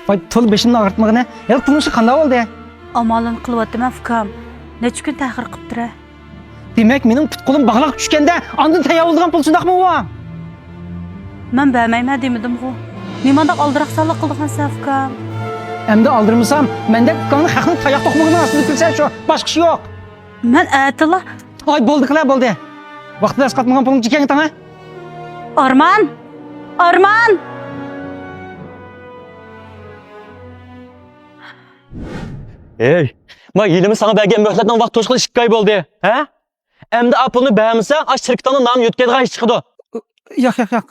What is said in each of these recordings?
Vay tol beşimni ağırtmağına. El pulun qanday oldu? Amalın qılıvatdım afkam. Neçə gün təxir qıptırı. Demek mening put-qo'lim bog'liq tushganda ondan tayyor bo'lgan pul shundaqmi u? Mən bəyməymə demidim o. Nimanda aldıraqsallıq qıldığın afkam. Endi aldırmasam, mende kanın haqni tayoq to'qmog'ining ostida kulsa shu, boshqa ish yo'q. Mən ətila. Ay bo'ldi qila bo'ldi. Vaqtida asqatmagan pulni jikang tanga. Arman! Arman! Ey, ma yilimi sana bergen möhletden vaqt to'shqili 2 oy bo'ldi, ha? Endi apulni bermasa, aş shirkatning nomi yo'tkazgan ish chiqdi. Yo'q.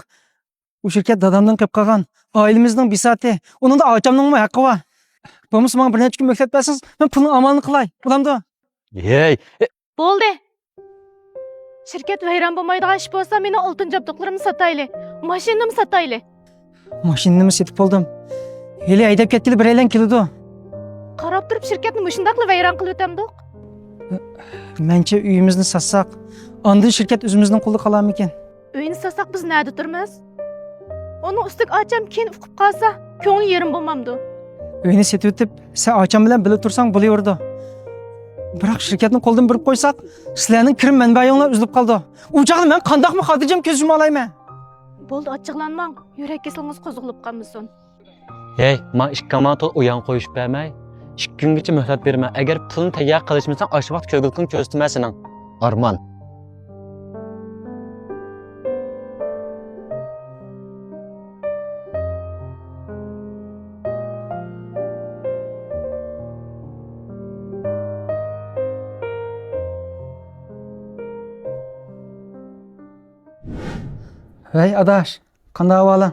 U shirkat dadamdan qilib qolgan. Ailemizning bisati. Uning da ochamning haqqi bor. Bo'lmasa menga bir necha kun möhlet bersangiz, men pulni amalini qilay. Bo'lamdi? Ey, Bo'ldi. Shirkat vayron bo'lmaydigan ish bo'lsa, meni oltin jabduqlarimni sotayli. Mashinamni sotayli. Mashinamni setib bo'ldim. Hali haydab ketgili bir aylan keldi. Qarab turib shirkatni mushundaqli vayron qilib o'tamdiq. Mencha uyimizni satsak, ondan shirkat o'zimizning qo'lda qolarmikan? Uyini sotsak biz nada turmiz? Onun ustiga ocham keyin uqib qolsa, ko'ngli yerim bo'lmamdi. Uyini setib o'tib, sen ocham bilan bilib tursang bo'laverdi. Biroq shirkatni qo'ldan birib qo'ysak, sizlarning kirim manbainglar uzilib qoldi. U chaqda men qandoqmi xotirjam ko'z yuma olayman? Bo'ldi, ochiqlanmang. Yurak kasalligingiz qo'zg'alib qolmasin. ey, ma 2 manat uyan qo'yishib bermay. 2 kungacha möhlet berma. Agar pulni tayyor qilishmasang, ash vaqt ko'gilqin ko'rsatmasin. Arman. Vay adaş, qanday ahvoling?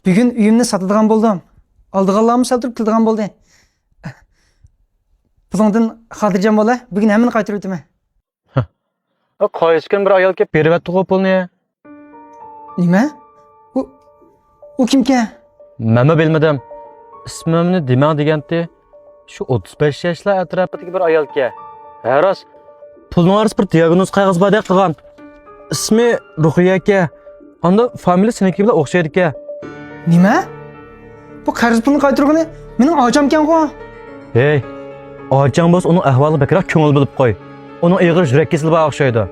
Bugun uyimni sotadigan bo'ldim. Oldiganlarni sal turib qildigan bo'ldi. Pulingdan xotirjam bo'la, bugun hammani qaytarib o'taman. Qo'yishgan bir ayol kelib beryapti pulni. Nima? U kimga? Mama bilmadim. Ismimni demang deganti. Shu 35 yoshlar atrofidagi bir ayolga. Haros, pulning orasi bir diagnoz qog'oz bor deb qilgan. İsmi Ruhiya aka. Onda familiya seniki bilan o'xshaydi aka. Nima? Bu qarz pulni qaytargani mening ocham-ku. Hey, ocham bo'lsa uning ahvoli bakroq ko'ngil bilib qo'y. Uning ig'ir yurak kasali bor o'xshaydi.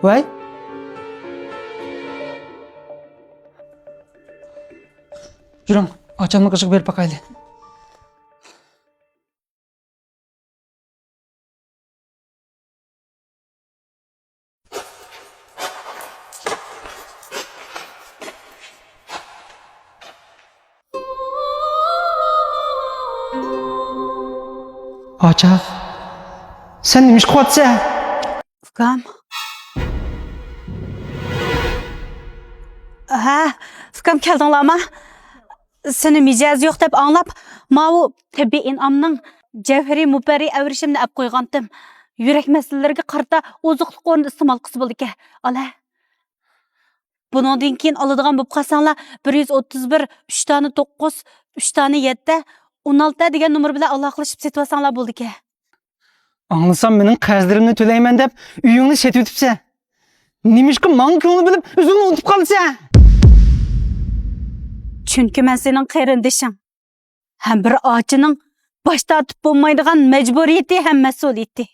Vay. Yuring, ochamni qiziq berib boqayli. Ocha, sen nima ish qilyapsan? Afkam. Ha, afkam keldinglarmi? Seni mijoz yo'q deb anglab, ma'u tabiiy in'omning javhariy mubari avrishimni olib qo'ygandim. Yurak masalalarga qarata oziqlik o'rnida iste'mol qilsa bo'ldi ekan. Ala. Bundan keyin oladigan bo'lib qolsanglar 131 3 tane 9 3 tane 7 16 degan nomer bilan aloqalashib setib olsanglar bo'ldi ekan. Anlasam mening qarzlarimni to'layman deb uyingni setib o'tibsan. Nima ish qilib menga ko'ngli bilib o'zingni unutib qolsan? Chunki men sening qarindishing. Ham bir ochining bosh tortib bo'lmaydigan majburiyati ham mas'uliyati.